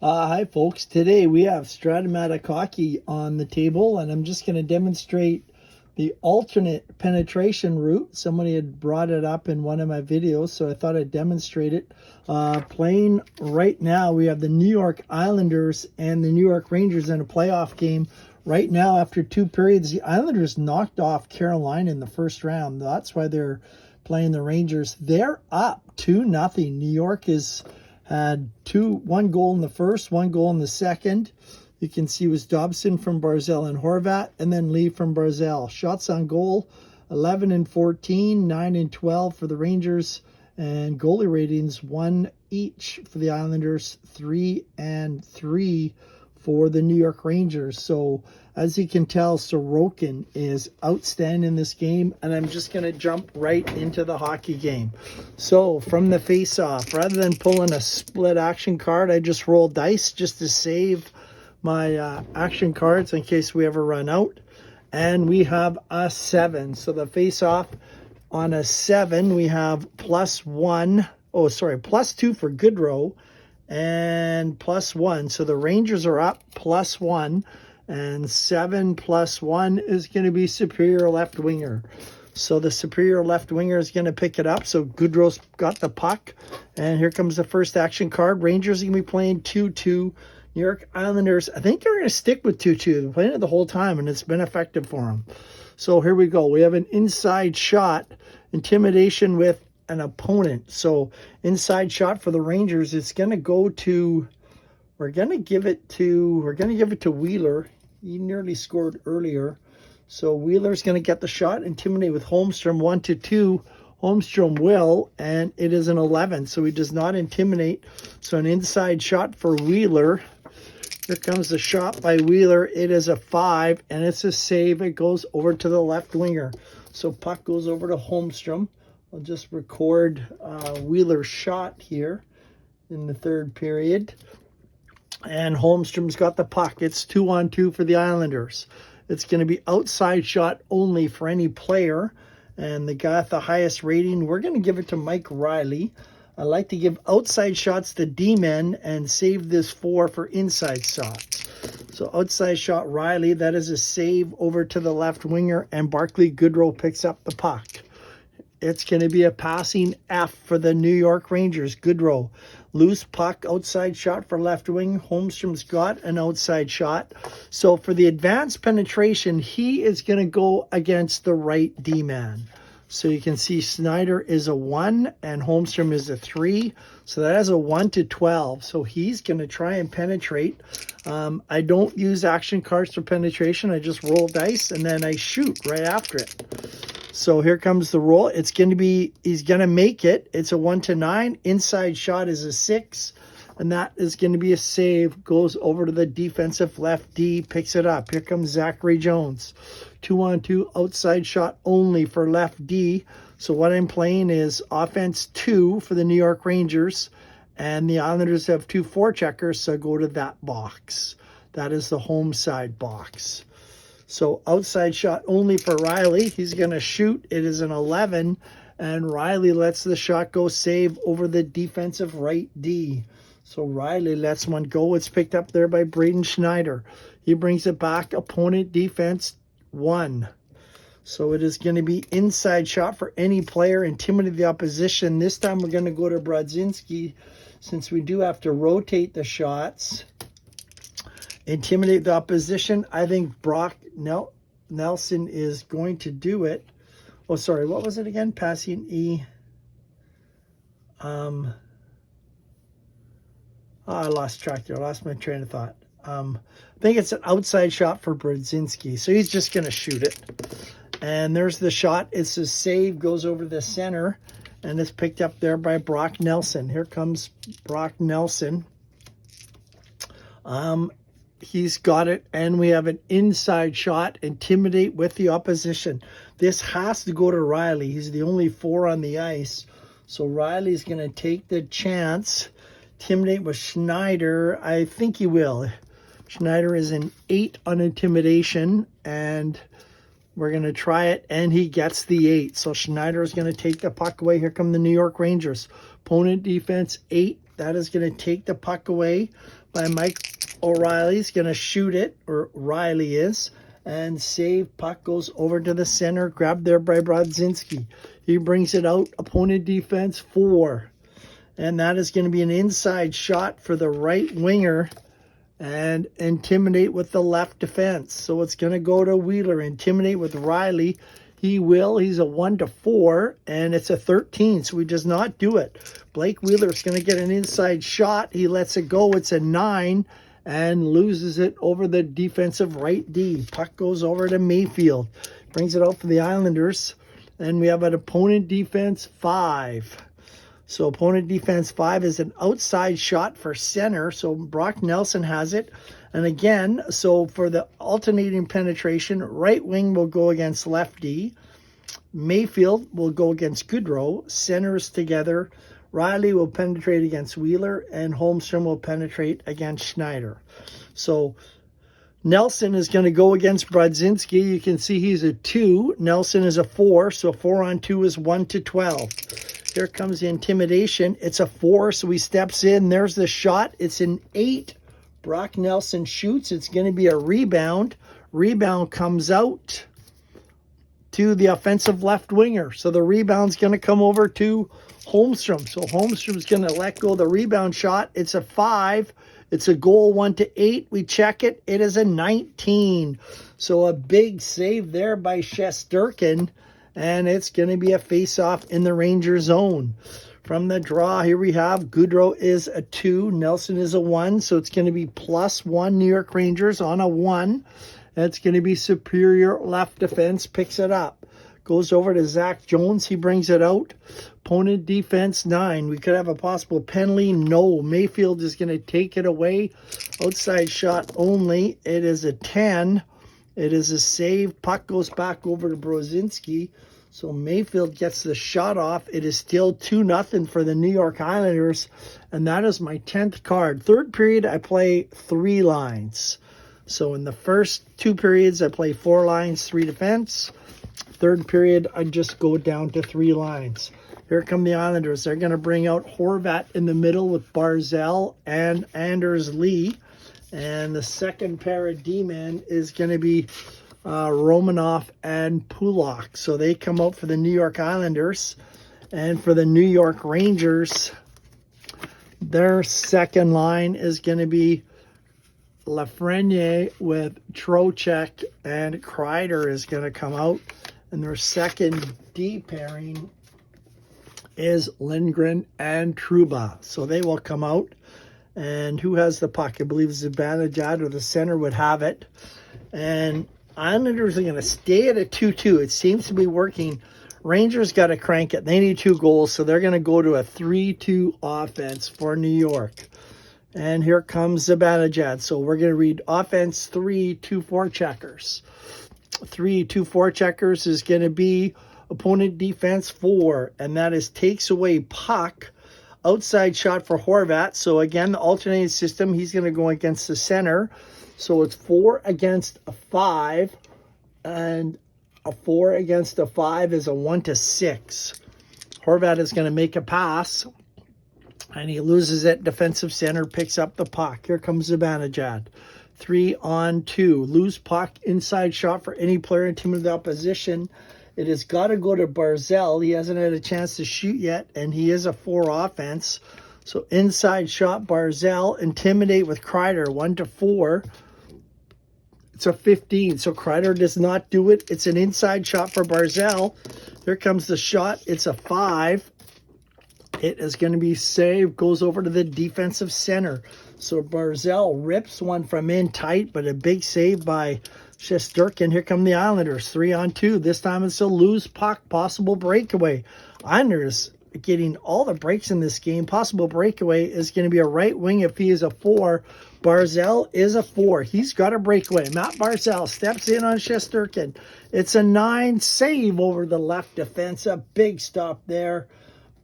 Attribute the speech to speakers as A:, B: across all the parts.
A: Hi folks, today we have Strat-O-Matic hockey on the table, and I'm just going to demonstrate the alternate penetration route. Somebody had brought it up in one of my videos, so I thought I'd demonstrate it. Playing right now, we have the New York Islanders and the New York Rangers in a playoff game. Right now, after two periods, the Islanders knocked off Carolina in the first round. That's why they're playing the Rangers. They're up 2-0. New York had one goal in the first, one goal in the second. You can see it was Dobson from Barzal and Horvat, and then Lee from Barzal. Shots on goal, 11 and 14, 9 and 12 for the Rangers, and goalie ratings 1 each for the Islanders, 3 and 3 for the New York Rangers. So as you can tell, Sorokin is outstanding in this game, and I'm just going to jump right into the hockey game. So from the face-off, rather than pulling a split action card, I just roll dice just to save my action cards in case we ever run out. And we have a 7. So the face-off on a 7, we have +2 for Goodrow and +1. So the Rangers are up +1, and 7 +1 is going to be superior left winger. So the superior left winger is going to pick it up. So Goodrow's got the puck, and here comes the first action card. Rangers are going to be playing 2-2. New York Islanders, I think they're going to stick with 2-2. They're playing it the whole time, and it's been effective for them. So here we go. We have an inside shot, intimidation with an opponent. So inside shot for the Rangers, it's going to go to, we're going to give it to Wheeler. He nearly scored earlier. So Wheeler's going to get the shot, intimidate with Holmstrom, 1-2. Holmstrom will, and it is an 11, so he does not intimidate. So an inside shot for Wheeler. Here comes the shot by Wheeler. It is a 5, and it's a save. It goes over to the left winger. So puck goes over to Holmstrom. I'll just record Wheeler's shot here in the third period. And Holmstrom's got the puck. It's 2-on-2 for the Islanders. It's going to be outside shot only for any player. And the guy with the highest rating, we're going to give it to Mike Riley. I like to give outside shots to D-men and save this 4 for inside shots. So outside shot Riley, that is a save over to the left winger, and Barclay Goodrow picks up the puck. It's going to be a passing F for the New York Rangers. Goodrow, loose puck, outside shot for left wing. Holmstrom's got an outside shot. So for the advanced penetration, he is going to go against the right D-man. So you can see Snyder is a 1 and Holmstrom is a 3. So that has a 1-12. So he's going to try and penetrate. I don't use action cards for penetration. I just roll dice and then I shoot right after it. So here comes the roll. It's going to be, he's going to make it. It's a 1-9. Inside shot is a 6. And that is going to be a save. Goes over to the defensive left D. Picks it up. Here comes Zachary Jones. 2-on-2. Outside shot only for left D. So what I'm playing is offense 2 for the New York Rangers. And the Islanders have 2 forecheckers. So go to that box. That is the home side box. So outside shot only for Riley. He's going to shoot. It is an 11. And Riley lets the shot go, save over the defensive right D. So Riley lets one go. It's picked up there by Braden Schneider. He brings it back. Opponent defense 1. So it is going to be inside shot for any player. Intimidate the opposition. This time we're going to go to Brodzinski since we do have to rotate the shots. Intimidate the opposition. I think Brock Nelson is going to do it. Oh, sorry. What was it again? Passing E. I lost track there. I lost my train of thought. I think it's an outside shot for Brodzinski. So he's just going to shoot it. And there's the shot. It's a save. Goes over the center. And it's picked up there by Brock Nelson. Here comes Brock Nelson. He's got it, and we have an inside shot. Intimidate with the opposition. This has to go to Riley. He's the only 4 on the ice. So Riley's going to take the chance. Intimidate with Schneider. I think he will. Schneider is an 8 on intimidation, and we're going to try it, and he gets the 8. So Schneider is going to take the puck away. Here come the New York Rangers. Opponent defense 8. That is going to take the puck away. by Mike O'Reilly's going to shoot it, or Riley is, and save. Puck goes over to the center, grabbed there by Brodzinski. He brings it out, opponent defense 4. And that is going to be an inside shot for the right winger and intimidate with the left defense. So it's going to go to Wheeler, intimidate with Riley. He will. He's a 1-4, and it's a 13, so he does not do it. Blake Wheeler's going to get an inside shot. He lets it go. It's a 9 and loses it over the defensive right D. Puck goes over to Mayfield. Brings it out for the Islanders, and we have an opponent defense 5. So opponent defense 5 is an outside shot for center. So Brock Nelson has it. And again, so for the alternating penetration, right wing will go against left D. Mayfield will go against Goodrow. Centers together. Riley will penetrate against Wheeler, and Holmstrom will penetrate against Schneider. So Nelson is going to go against Brodzinski. You can see he's a 2. Nelson is a 4. So 4-on-2 is 1-12. Here comes the intimidation. It's a 4, so he steps in. There's the shot. It's an 8. Brock Nelson shoots. It's going to be a rebound. Rebound comes out to the offensive left winger. So the rebound's going to come over to Holmstrom. So Holmstrom's going to let go of the rebound shot. It's a 5. It's a goal, 1-8. We check it. It is a 19. So a big save there by Shesterkin. And it's going to be a face-off in the Ranger zone. From the draw, here we have Goodrow is a 2. Nelson is a 1. So it's going to be +1 New York Rangers on a 1. That's going to be superior left defense. Picks it up. Goes over to Zach Jones. He brings it out. Opponent defense 9. We could have a possible penalty. No. Mayfield is going to take it away. Outside shot only. It is a 10. It is a save. Puck goes back over to Brodzinski. So Mayfield gets the shot off. It is still 2-0 for the New York Islanders. And that is my 10th card. Third period, I play 3 lines. So in the first 2 periods, I play 4 lines, 3 defense. Third period, I just go down to 3 lines. Here come the Islanders. They're going to bring out Horvat in the middle with Barzal and Anders Lee. And the second pair of D-men is going to be Romanoff and Pulak. So they come out for the New York Islanders. And for the New York Rangers, their second line is going to be Lafreniere with Trocheck, and Kreider is going to come out. And their second D pairing is Lindgren and Truba. So they will come out. And who has the puck? I believe Zibanejad or the center would have it. And Islanders are going to stay at a 2-2. It seems to be working. Rangers got to crank it. They need 2 goals, so they're going to go to a 3-2 offense for New York. And here comes Zibanejad. So we're going to read offense 3-2-4 checkers. 3-2-4 checkers is going to be opponent defense 4, and that is takes away puck. Outside shot for Horvat. So again, the alternating system, he's going to go against the center. So it's 4 against a 5. And a 4 against a 5 is a 1-6. Horvat is going to make a pass. And he loses it. Defensive center picks up the puck. Here comes Zibanejad. 3-on-2. Loose puck. Inside shot for any player in team of the opposition. It has got to go to Barzal. He hasn't had a chance to shoot yet, and he is a 4 offense. So inside shot, Barzal. Intimidate with Kreider, 1-4. It's a 15, so Kreider does not do it. It's an inside shot for Barzal. Here comes the shot. It's a 5. It is going to be saved. Goes over to the defensive center. So Barzal rips one from in tight, but a big save by Shesterkin. Here come the Islanders, 3-on-2. This time it's a loose puck, possible breakaway. Islanders getting all the breaks in this game. Possible breakaway is going to be a right wing if he is a 4. Barzal is a 4. He's got a breakaway. Matt Barzal steps in on Shesterkin. It's a 9 save over the left defense. A big stop there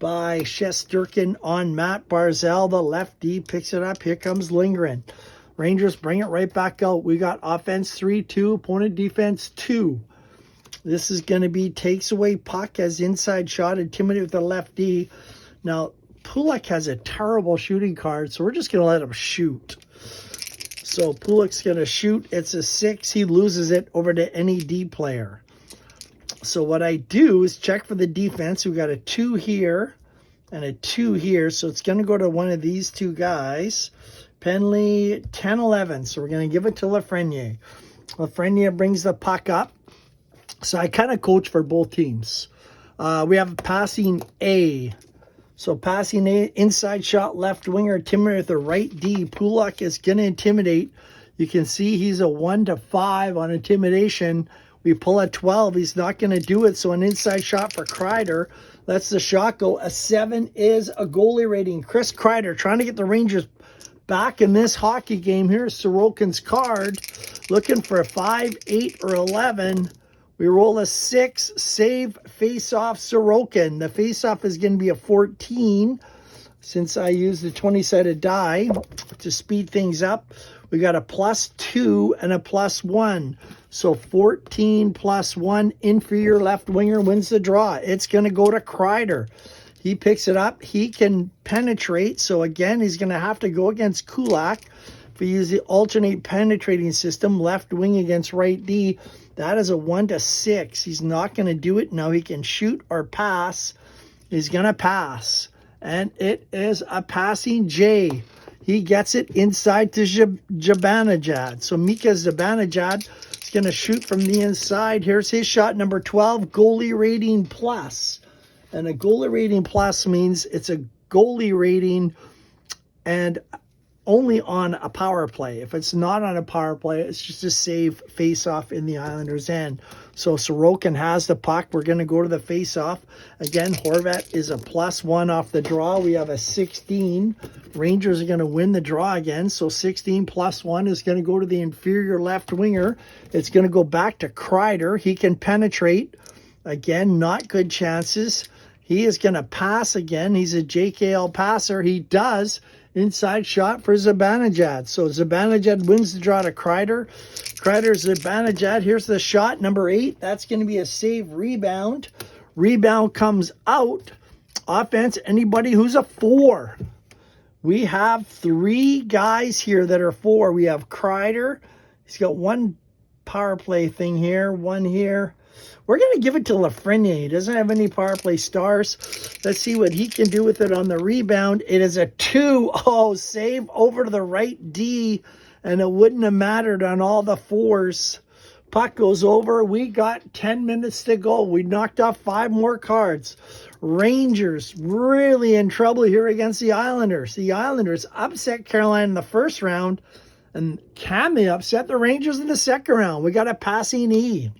A: by Shesterkin on Matt Barzal. The left D picks it up. Here comes Lindgren. Rangers bring it right back out. We got offense 3-2, opponent defense 2. This is going to be takes away puck as inside shot, intimidate with the left D. Now, Pulock has a terrible shooting card, so we're just going to let him shoot. So Pulock's going to shoot. It's a 6. He loses it over to any D player. So what I do is check for the defense. We've got a 2 here and a 2 here. So it's going to go to one of these two guys. Penley, 10-11. So we're going to give it to Lafreniere. Lafreniere brings the puck up. So I kind of coach for both teams. We have passing A. So passing A, inside shot, left winger, intimidate with the right D. Pulock is going to intimidate. You can see he's a 1 to 5 on intimidation. We pull a 12. He's not going to do it. So an inside shot for Kreider. Lets the shot go. A 7 is a goalie rating. Chris Kreider trying to get the Rangers back in this hockey game. Here's Sorokin's card. Looking for a 5, 8, or 11. We roll a 6, save, face-off, Sorokin. The face-off is going to be a 14 since I used the 20-sided die to speed things up. We got a +2 and a +1. So 14 +1, inferior left winger wins the draw. It's going to go to Kreider. He picks it up. He can penetrate. So again, he's going to have to go against Kulak. If we use the alternate penetrating system, left wing against right D, that is a 1 to 6. He's not going to do it. Now he can shoot or pass. He's going to pass. And it is a passing J. He gets it inside to Zibanejad. So Mika Zibanejad is going to shoot from the inside. Here's his shot, number 12, goalie rating plus. And a goalie rating plus means it's a goalie rating and only on a power play. If it's not on a power play, it's just a save face-off in the Islanders' end. So Sorokin has the puck. We're going to go to the face-off. Again, Horvat is a +1 off the draw. We have a 16. Rangers are going to win the draw again. So 16 +1 is going to go to the inferior left winger. It's going to go back to Kreider. He can penetrate. Again, not good chances. He is going to pass again. He's a JKL passer. He does. Inside shot for Zibanejad. So Zibanejad wins the draw to Kreider. Kreider, Zibanejad. Here's the shot, number 8. That's going to be a save rebound. Rebound comes out. Offense, anybody who's a 4. We have 3 guys here that are 4. We have Kreider. He's got 1 power play thing here, 1 here. We're going to give it to Lafreniere. He doesn't have any power play stars. Let's see what he can do with it on the rebound. It is a 2. Oh, save over to the right D, and it wouldn't have mattered on all the 4s. Puck goes over. We got 10 minutes to go. We knocked off 5 more cards. Rangers really in trouble here against the Islanders. The Islanders upset Carolina in the first round, and can they upset the Rangers in the second round? We got a passing E.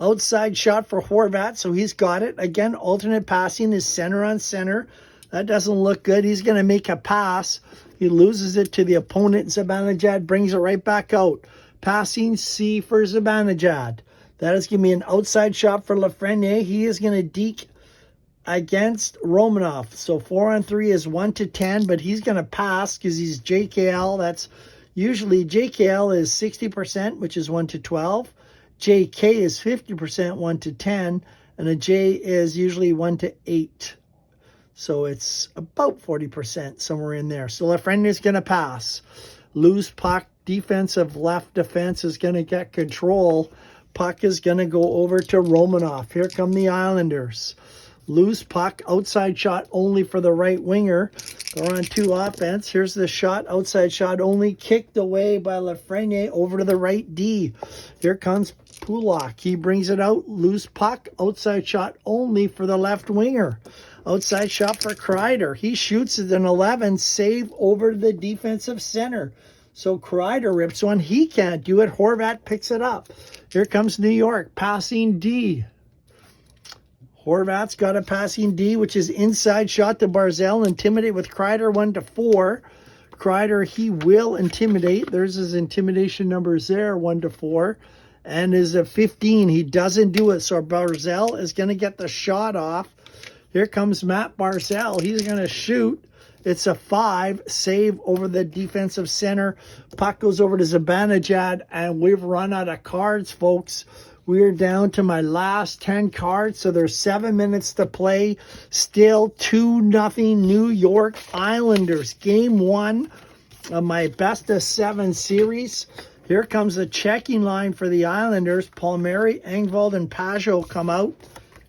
A: Outside shot for Horvat, so he's got it. Again, alternate passing is center on center. That doesn't look good. He's going to make a pass. He loses it to the opponent. Zibanejad brings it right back out. Passing C for Zibanejad. That is going to be an outside shot for Lafreniere. He is going to deke against Romanov. So 4-on-3 is 1 to 10, but he's going to pass because he's JKL. That's usually JKL is 60%, which is 1 to 12. JK is 50%, 1 to 10, and a J is usually 1 to 8. So it's about 40%, somewhere in there. So Lafreniere is going to pass. Loose puck, defensive left defense is going to get control. Puck is going to go over to Romanov. Here come the Islanders. Loose puck, outside shot only for the right winger. They're on 2 offense. Here's the shot, outside shot only, kicked away by Lafreniere over to the right D. Here comes Pulock. He brings it out, loose puck, outside shot only for the left winger. Outside shot for Kreider. He shoots at an 11, save over to the defensive center. So Kreider rips one. He can't do it. Horvat picks it up. Here comes New York, passing D. Horvat's got a passing D, which is inside shot to Barzal. Intimidate with Kreider, 1 to 4. Kreider, he will intimidate. There's his intimidation numbers there, 1 to 4. And is a 15. He doesn't do it. So Barzal is going to get the shot off. Here comes Matt Barzal. He's going to shoot. It's a 5. Save over the defensive center. Puck goes over to Zibanejad. And we've run out of cards, folks. We are down to my last 10 cards, so there's 7 minutes to play. Still 2-0 New York Islanders. Game 1 of my best of 7 series. Here comes the checking line for the Islanders. Palmieri, Engvall, and Pajot come out.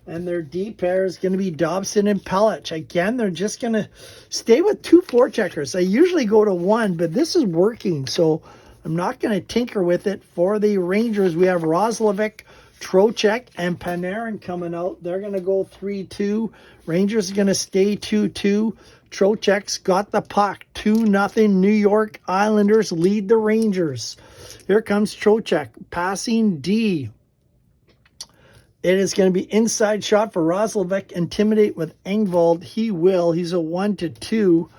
A: And their D pair is going to be Dobson and Pelech. Again, they're just going to stay with 2 forecheckers. I usually go to 1, but this is working, so I'm not going to tinker with it. For the Rangers, we have Roslovic, Trocheck, and Panarin coming out. They're going to go 3-2. Rangers are going to stay 2-2. Trocheck's got the puck. 2-0 New York Islanders lead the Rangers. Here comes Trocheck, passing D. It is going to be inside shot for Roslovic. Intimidate with Engvall. He will. He's a 1-2.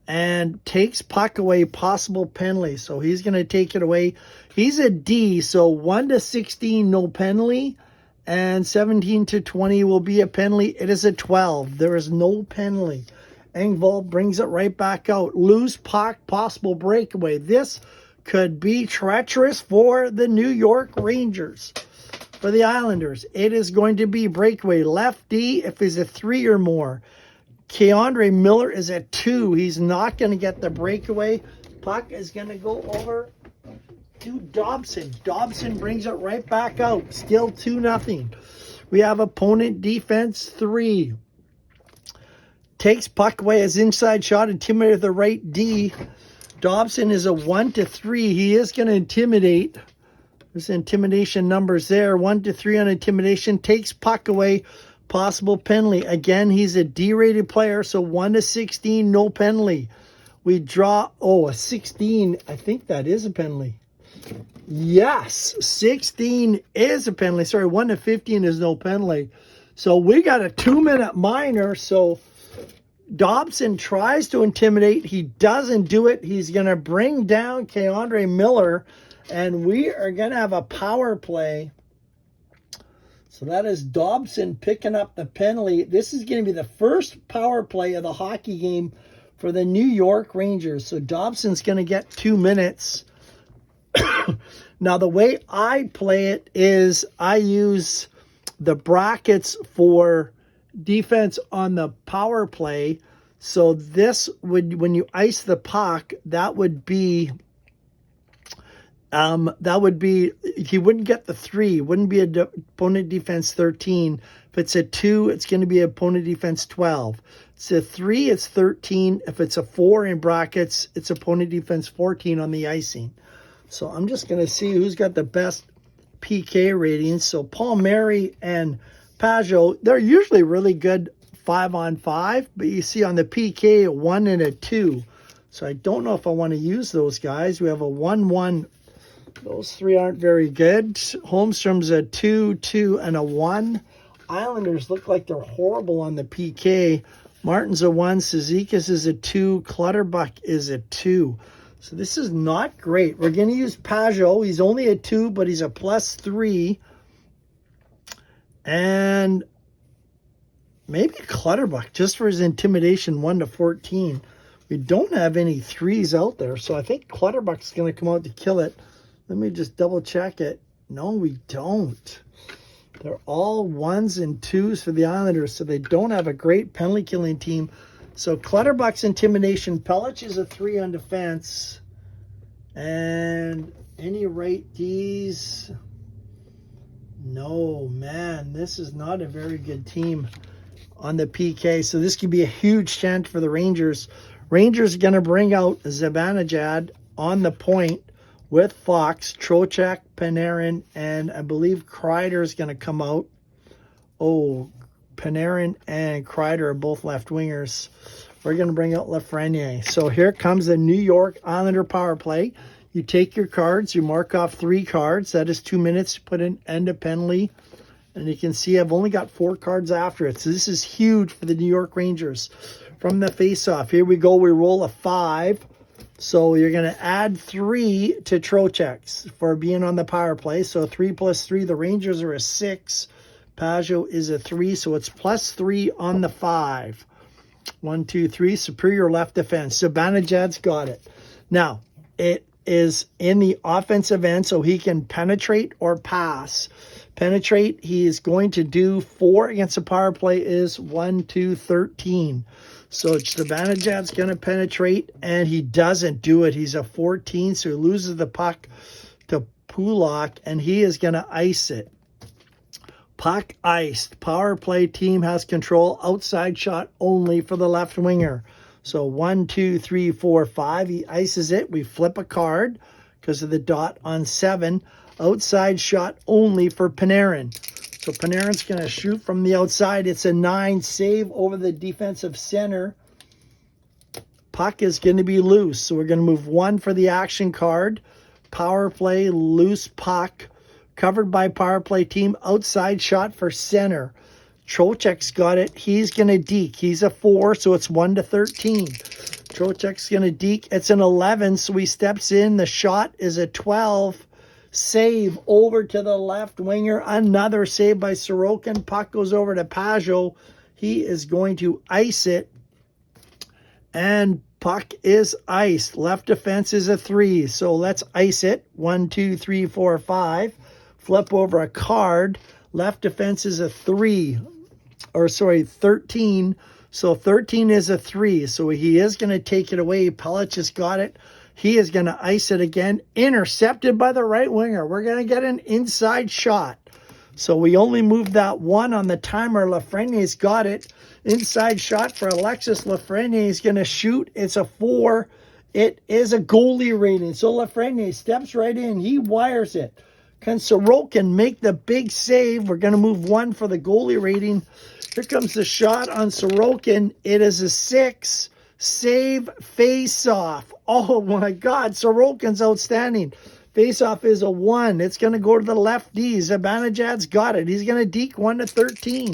A: And takes puck away, possible penalty. So he's going to take it away. He's a D, so 1-16, no penalty. And 17-20 will be a penalty. It is a 12. There is no penalty. Engvall brings it right back out. Loose puck, possible breakaway. This could be treacherous for the New York Rangers. For the Islanders, it is going to be breakaway. Left D if he's a 3 or more. Keandre Miller is at 2. He's not going to get the breakaway. Puck is going to go over to Dobson. Dobson brings it right back out. Still 2-0. We have opponent defense 3. Takes puck away as inside shot. Intimidate the right D. Dobson is a 1-3. He is going to intimidate. There's intimidation numbers there. 1-3 on intimidation. Takes puck away. Possible penalty. Again, he's a D-rated player, so 1-16, no penalty. We draw, a 16. I think that is a penalty. Yes, 16 is a penalty. Sorry, 1-15 is no penalty. So we got a 2-minute minor. So Dobson tries to intimidate. He doesn't do it. He's going to bring down Keandre Miller, and we are going to have a power play. So that is Dobson picking up the penalty. This is going to be the first power play of the hockey game for the New York Rangers. So Dobson's going to get 2 minutes. Now, the way I play it is I use the brackets for defense on the power play. So this would, when you ice the puck, that would be he wouldn't get the 3. Wouldn't be opponent defense 13. If it's a 2, it's going to be opponent defense 12. It's a 3, it's 13. If it's a 4 in brackets, it's opponent defense 14 on the icing. So I'm just going to see who's got the best PK ratings. So Palmieri and Pajot, they're usually really good 5-on-5, but you see on the PK, a 1 and a 2. So I don't know if I want to use those guys. We have a 1-1. Those 3 aren't very good. Holmstrom's a 2, 2, and a 1. Islanders look like they're horrible on the PK. Martin's a 1. Cizikas is a 2. Clutterbuck is a 2. So this is not great. We're going to use Pajot. He's only a 2, but he's a +3. And maybe Clutterbuck, just for his intimidation, 1-14. We don't have any 3s out there, so I think Clutterbuck's going to come out to kill it. Let me just double check it. No, we don't. They're all 1s and 2s for the Islanders, so they don't have a great penalty killing team. So Clutterbuck's intimidation. Pelech is a 3 on defense. And any right Ds? No, man, this is not a very good team on the PK. So this could be a huge chance for the Rangers. Rangers are going to bring out Zibanejad on the point with Fox, Trocheck, Panarin, and I believe Kreider is going to come out. Oh, Panarin and Kreider are both left wingers. We're going to bring out Lafreniere. So here comes the New York Islander power play. You take your cards, you mark off 3 cards. That is 2 minutes to put an end of penalty. And you can see I've only got 4 cards after it. So this is huge for the New York Rangers. From the face-off, here we go. We roll a 5. So you're going to add 3 to Trocheck's for being on the power play. So 3 + 3, the Rangers are a 6. Pajot is a 3, so it's +3 on the 5. 1, 2, 3, superior left defense. So Zibanejad's got it. Now, is in the offensive end, so he can penetrate or pass. Penetrate, he is going to do 4 against the power play is 1, 2, 13. So Zibanejad's going to penetrate, and he doesn't do it. He's a 14, so he loses the puck to Pulock, and he is going to ice it. Puck iced. Power play team has control. Outside shot only for the left winger. So 1, 2, 3, 4, 5. He ices it. We flip a card because of the dot on 7. Outside shot only for Panarin. So Panarin's going to shoot from the outside. It's a 9. Save over the defensive center. Puck is going to be loose. So we're going to move 1 for the action card. Power play, loose puck. Covered by power play team. Outside shot for center. Trocheck's got it. He's going to deke. He's a 4, so it's 1 to 13. Trocheck's going to deke. It's an 11, so he steps in. The shot is a 12. Save over to the left winger. Another save by Sorokin. Puck goes over to Pajot. He is going to ice it. And puck is iced. Left defense is a 3. So let's ice it. 1, 2, 3, 4, 5. Flip over a card. Left defense is a 3. 13. So 13 is a 3. So he is going to take it away. Pelech has got it. He is going to ice it again. Intercepted by the right winger. We're going to get an inside shot. So we only moved that 1 on the timer. Lafreniere's got it. Inside shot for Alexis Lafreniere. He's going to shoot. It's a 4. It is a goalie rating. So Lafreniere steps right in. He wires it. Can Sorokin make the big save? We're going to move 1 for the goalie rating. Here comes the shot on Sorokin. It is a 6. Save face-off. Oh my God, Sorokin's outstanding. Face-off is a 1. It's going to go to the lefty. Zibanejad's got it. He's going to deke 1 to 13.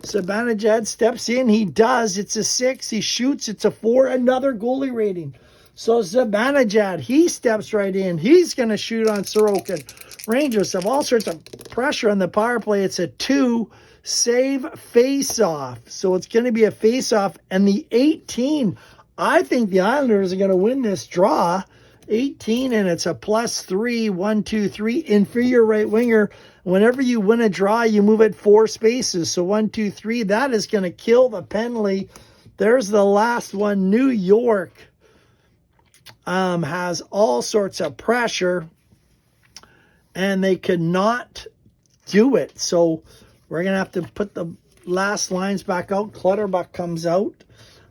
A: Zibanejad steps in. He does. It's a 6. He shoots. It's a 4. Another goalie rating. So Zibanejad, he steps right in. He's going to shoot on Sorokin. Rangers have all sorts of pressure on the power play. It's a 2. Save face-off. So it's going to be a face-off. And the 18, I think the Islanders are going to win this draw. 18, and it's a +3. 1, 2, 3. Inferior right winger. Whenever you win a draw, you move it 4 spaces. So 1, 2, 3. That is going to kill the penalty. There's the last one. New York has all sorts of pressure, and they could not do it. So we're going to have to put the last lines back out. Clutterbuck comes out.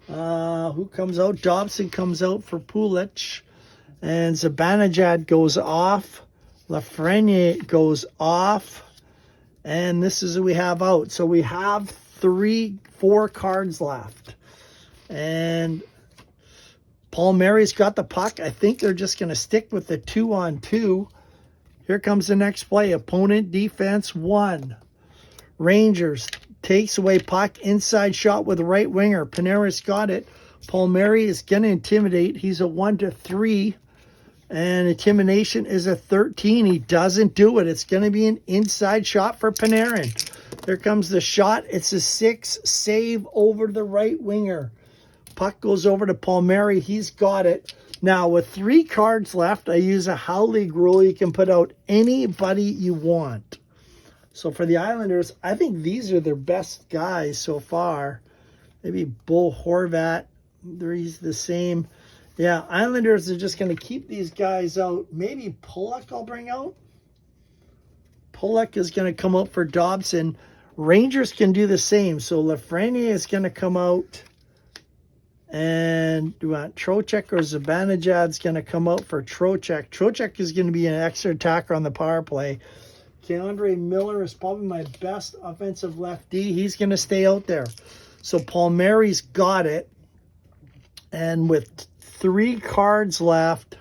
A: Who comes out? Dobson comes out for Pulich. And Zibanejad goes off. Lafreniere goes off. And this is who we have out. So we have 4 cards left. And Palmieri's got the puck. I think they're just going to stick with the 2-on-2. Here comes the next play. Opponent defense 1. Rangers takes away puck. Inside shot with right winger. Panarin's got it. Palmieri is going to intimidate. He's a 1 to 3. And intimidation is a 13. He doesn't do it. It's going to be an inside shot for Panarin. Here comes the shot. It's a 6. Save over the right winger. Puck goes over to Palmieri. He's got it. Now, with 3 cards left, I use a Howe League rule. You can put out anybody you want. So for the Islanders, I think these are their best guys so far. Maybe Bo Horvat. He's the same. Yeah, Islanders are just going to keep these guys out. Maybe Pulock I'll bring out. Pulock is going to come out for Dobson. Rangers can do the same. So Lafreniere is going to come out. And do you want Trocheck or Zibanejad's going to come out for Trocheck? Trocheck is going to be an extra attacker on the power play. Keandre Miller is probably my best offensive lefty. He's going to stay out there. So Palmieri's got it. And with 3 cards left,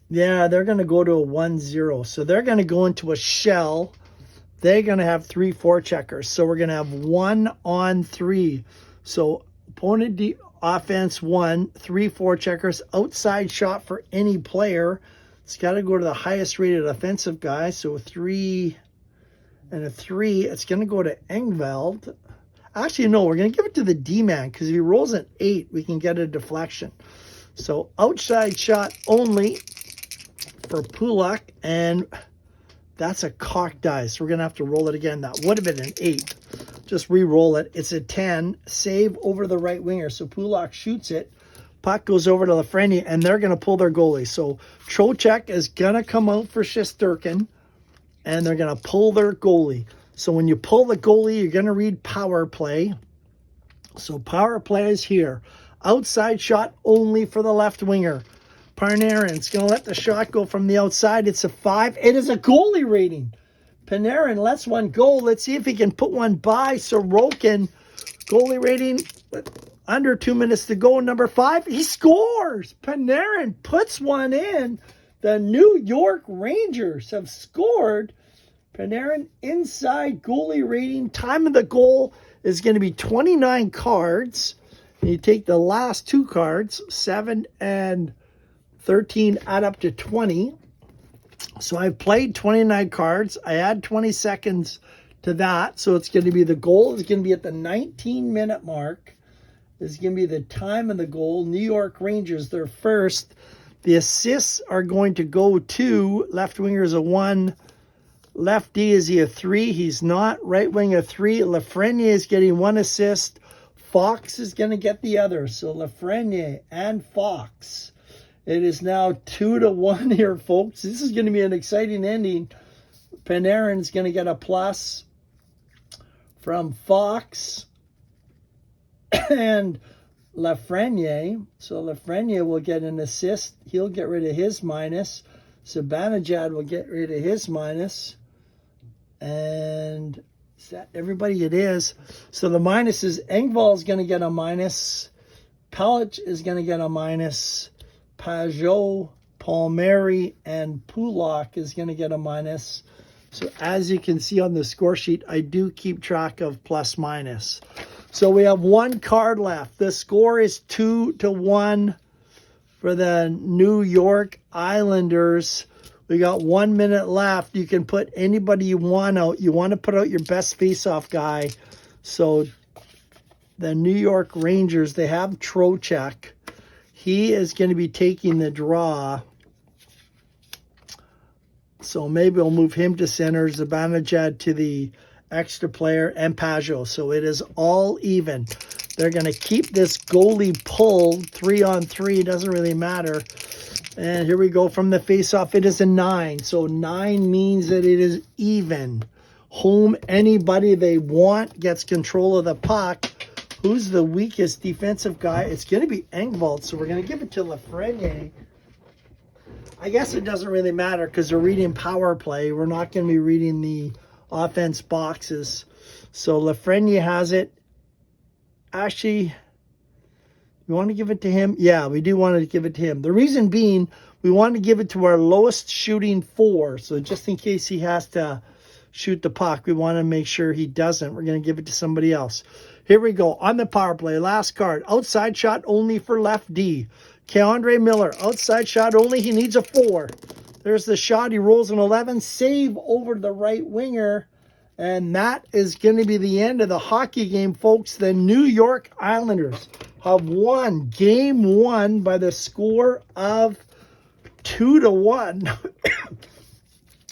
A: yeah, they're going to go to a 1-0. So they're going to go into a shell. They're going to have 3 forecheckers. So we're going to have 1-on-3. So opponent offense 1, 3 forecheckers. Outside shot for any player. It's got to go to the highest rated offensive guy. So a 3 and a 3. It's going to go to Engveld. Actually, no, we're going to give it to the D-man because if he rolls an 8, we can get a deflection. So outside shot only for Pulak, and that's a cocked die. So we're going to have to roll it again. That would have been an 8. Just re-roll it. It's a 10. Save over the right winger. So Pulak shoots it. Puck goes over to Lafreniere, and they're going to pull their goalie. So Trocheck is going to come out for Shesterkin, and they're going to pull their goalie. So when you pull the goalie, you're going to read power play. So power play is here. Outside shot only for the left winger. Panarin's going to let the shot go from the outside. It's a 5. It is a goalie rating. Panarin lets one go. Let's see if he can put one by Sorokin. Goalie rating, under 2 minutes to go. Number 5, he scores. Panarin puts one in. The New York Rangers have scored. Panarin inside goalie rating. Time of the goal is going to be 29 cards. And you take the last 2 cards, 7 and 13, add up to 20. So I've played 29 cards. I add 20 seconds to that. So it's going to be the goal is going to be at the 19-minute mark. This is going to be the time of the goal. New York Rangers, they're first. The assists are going to go to left winger is a 1. Left D, is he a 3? He's not. Right wing a 3. Lafreniere is getting 1 assist. Fox is going to get the other. So Lafreniere and Fox. It is now 2-1 here, folks. This is going to be an exciting ending. Panarin's going to get a plus from Fox and Lafreniere. So Lafreniere will get an assist. He'll get rid of his minus. Zibanejad will get rid of his minus. And is that everybody? It is. So the minus is Engvall is going to get a minus. Pellich is going to get a minus. Pajot, Palmieri, and Pulak is going to get a minus. So as you can see on the score sheet, I do keep track of plus minus. So we have 1 card left. The score is 2-1 for the New York Islanders. We got 1 minute left. You can put anybody you want out. You want to put out your best face-off guy. So the New York Rangers, they have Trocheck. He is going to be taking the draw. So maybe we'll move him to center. Zibanejad to the extra player and Pajot. So it is all even. They're going to keep this goalie pulled 3-on-3. Doesn't really matter. And here we go from the face-off. It is a 9. So 9 means that it is even. Home, anybody they want gets control of the puck. Who's the weakest defensive guy? It's going to be Engvall, so we're going to give it to Lafreniere. I guess it doesn't really matter because they're reading power play. We're not going to be reading the offense boxes. So Lafreniere has it. Actually, we want to give it to him? Yeah, we do want to give it to him. The reason being, we want to give it to our lowest shooting 4. So just in case he has to shoot the puck, we want to make sure he doesn't. We're going to give it to somebody else. Here we go. On the power play, last card. Outside shot only for left D. Keandre Miller, outside shot only. He needs a 4. There's the shot. He rolls an 11. Save over the right winger. And that is going to be the end of the hockey game, folks. The New York Islanders have won Game 1 by the score of 2-1.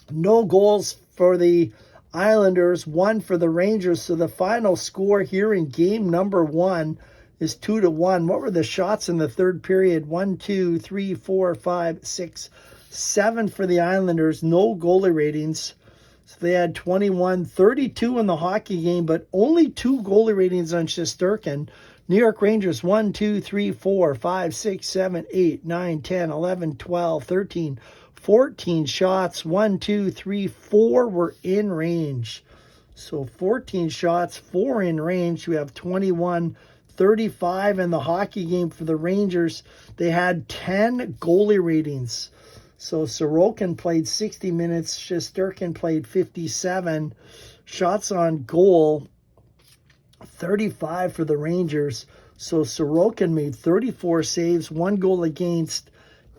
A: No goals for the Islanders, 1 for the Rangers. So the final score here in game number 1 is 2-1. What were the shots in the third period? 1, 2, 3, 4, 5, 6, 7 for the Islanders. No goalie ratings. So they had 21, 32 in the hockey game, but only 2 goalie ratings on Shesterkin. New York Rangers, 1, 2, 3, 4, 5, 6, 7, 8, 9, 10, 11, 12, 13, 14 shots. 1, 2, 3, 4 were in range. So 14 shots, 4 in range. We have 21, 35 in the hockey game for the Rangers. They had 10 goalie ratings. So Sorokin played 60 minutes. Shesterkin played 57. Shots on goal, 35 for the Rangers. So Sorokin made 34 saves, 1 goal against,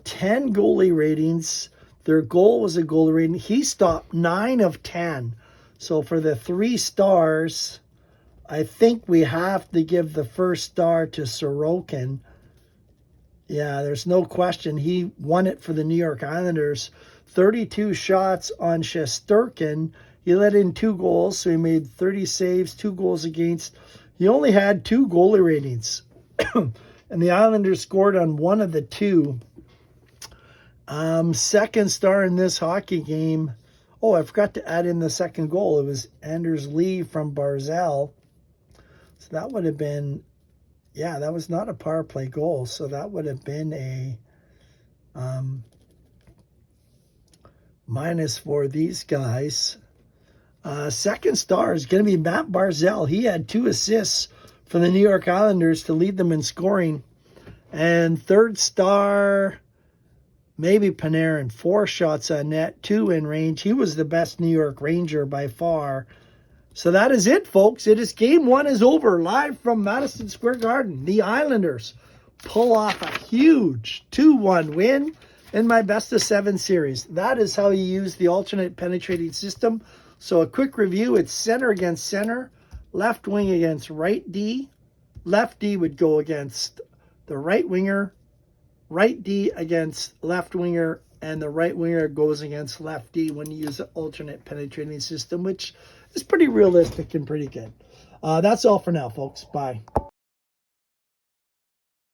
A: 10 goalie ratings. Their goal was a goalie rating. He stopped 9 of 10. So for the 3 stars, I think we have to give the first star to Sorokin. Yeah, there's no question. He won it for the New York Islanders. 32 shots on Shesterkin. He let in 2 goals, so he made 30 saves, 2 goals against. He only had 2 goalie ratings. And the Islanders scored on 1 of the 2. Second star in this hockey game. Oh, I forgot to add in the second goal. It was Anders Lee from Barzal. So that would have been, yeah, that was not a power play goal. So that would have been a minus for these guys. Second star is going to be Matt Barzal. He had 2 assists for the New York Islanders to lead them in scoring. And third star, maybe Panarin, 4 shots on net, 2 in range. He was the best New York Ranger by far. So that is it, folks. It is game 1 is over, live from Madison Square Garden. The Islanders pull off a huge 2-1 win in my best of 7 series. That is how you use the alternate penetrating system. So a quick review, it's center against center, left wing against right D. Left D would go against the right winger, right D against left winger, and the right winger goes against left D when you use the alternate penetrating system, which is pretty realistic and pretty good. That's all for now, folks. Bye.